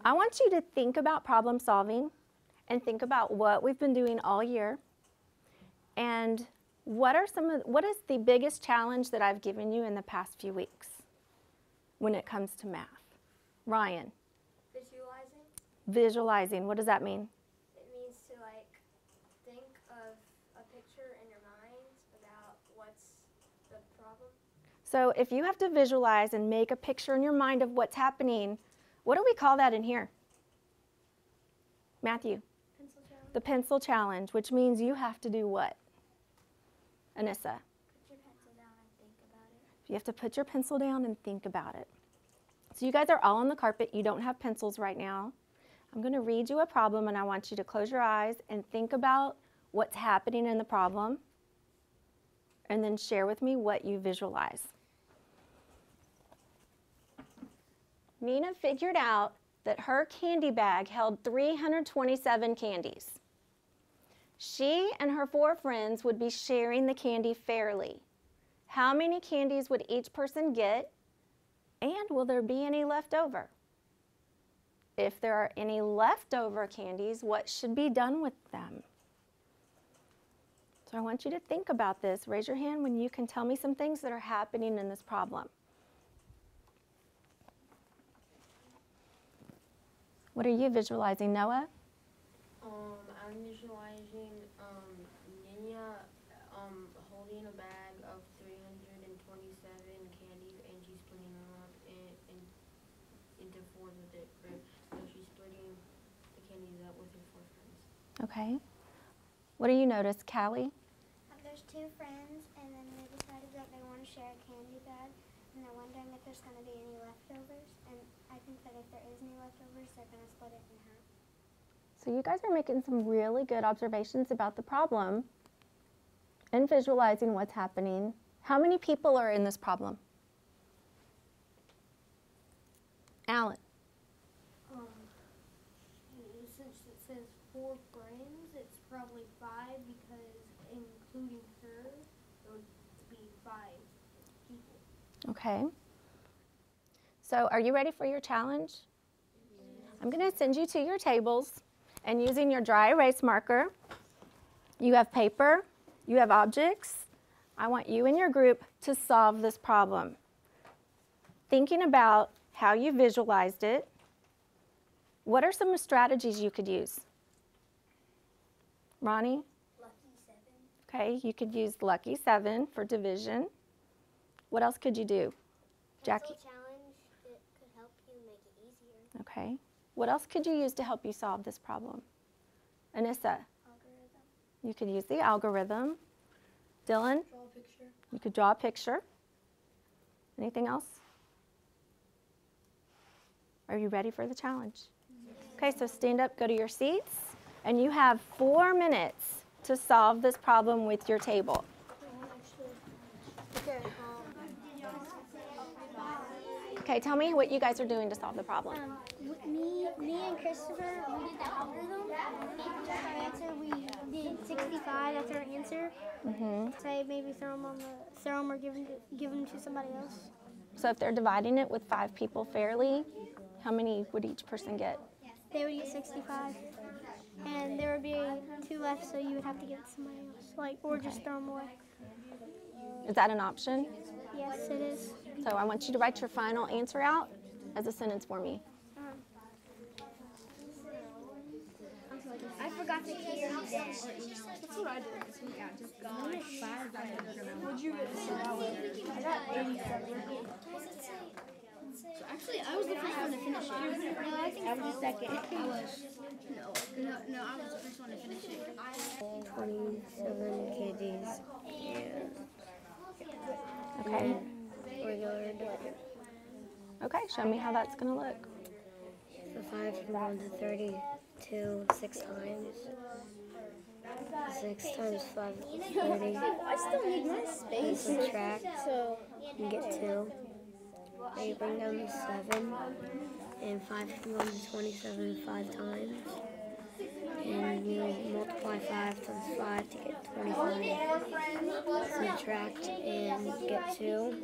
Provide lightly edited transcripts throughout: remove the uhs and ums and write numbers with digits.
I want you to think about problem solving and think about what we've been doing all year and what is the biggest challenge that I've given you in the past few weeks when it comes to math? Ryan. Visualizing. Visualizing, what does that mean? It means to think of a picture in your mind about what's the problem. So if you have to visualize and make a picture in your mind of what's happening, what do we call that in here? Matthew? Pencil challenge. The pencil challenge, which means you have to do what? Anissa? Put your pencil down and think about it. You have to put your pencil down and think about it. So you guys are all on the carpet. You don't have pencils right now. I'm going to read you a problem, and I want you to close your eyes and think about what's happening in the problem, and then share with me what you visualize. Nina figured out that her candy bag held 327 candies. She and her 4 friends would be sharing the candy fairly. How many candies would each person get, and will there be any left over? If there are any leftover candies, what should be done with them? So I want you to think about this. Raise your hand when you can tell me some things that are happening in this problem. What are you visualizing, Noah? I'm visualizing Nina holding a bag of 327 candies, and she's splitting them up into 4 with it. So she's splitting the candies up with her 4 friends. Okay. What do you notice, Callie? There's 2 friends, and then they decided that they want to share a candy bag, and they're wondering if there's going to be any leftovers. And I think that if there is any leftovers, they're going to split it in half. So you guys are making some really good observations about the problem and visualizing what's happening. How many people are in this problem? Alan. Since it says 4 friends, it's probably 5 because including her, it would be 5 people. Okay. So are you ready for your challenge? I'm going to send you to your tables, and using your dry erase marker, you have paper, you have objects. I want you and your group to solve this problem. Thinking about how you visualized it, what are some strategies you could use? Ronnie? Lucky 7. Okay, you could use Lucky 7 for division. What else could you do? Jackie? Pencil challenge, it could help you make it easier. Okay. What else could you use to help you solve this problem? Anissa? Algorithm. You could use the algorithm. Dylan? Draw a picture. You could draw a picture. Anything else? Are you ready for the challenge? Okay, so stand up, go to your seats, and you have 4 minutes to solve this problem with your table. Okay, tell me what you guys are doing to solve the problem. Me and Christopher, we did the algorithm. That's our answer. We did 65. That's our answer. Say maybe throw them or give them to somebody else. So if they're dividing it with 5 people fairly, how many would each person get? They would get 65, and there would be 2 left, so you would have to give it to somebody else, or just throw them away. Is that an option? Yes, it is. So I want you to write your final answer out as a sentence for me. I forgot to hear. That's what I did this week. I just got like 5 that What'd you get? I got 87. So actually, I was the first one to finish it. No, I think I was the second. I was. No, I was the first one to finish it. 27 candies Okay. regular division. Okay, show me how that's going to look. So 5 from 1 to 32 6 times. 6 times 5 is 30. I still need my space. Subtract So and get 2. Then you bring down 7. And 5 from 1 to 27 5 times. And you multiply 5 times 5 to get 25. Subtract and get 2.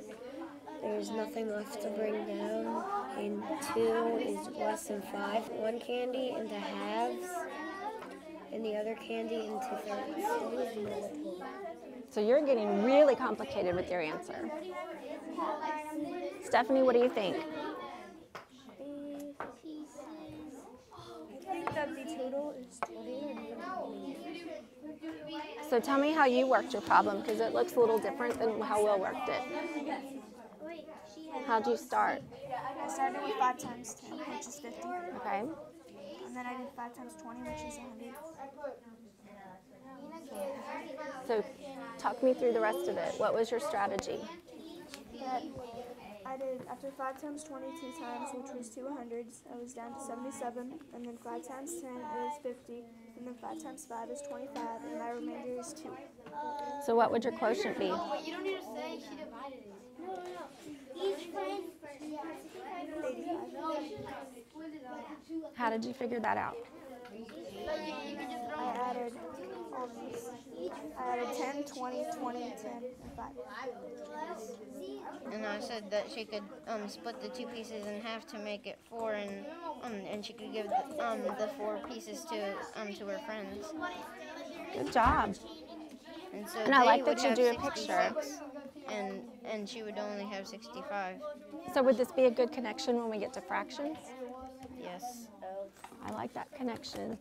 there's nothing left to bring down, and 2 is less than 5. 1 candy into halves, and the other candy into thirds. So you're getting really complicated with your answer. Stephanie, what do you think? I think that the total is 20. So tell me how you worked your problem, because it looks a little different than how Will worked it. How'd you start? I started with 5 times 10, which is 50. Okay. And then I did 5 times 20, which is 100. So talk me through the rest of it. What was your strategy? But I did, after 5 times 20 2 times, which was 2 hundreds, I was down to 77. And then 5 times 10 is 50. And then 5 times 5 is 25. And my remainder is 2. So what would your quotient be? You don't need to say she divided it. No. Each friend. 85. How did you figure that out? I added all these. I added 10, 20, 20, 10, and 5. And I said that she could split the 2 pieces in half to make it 4, and she could give the 4 pieces to her friends. Good job. And so And I they like would that you have do a picture. 66, and she would only have 65. So would this be a good connection when we get to fractions? Yes. I like that connection.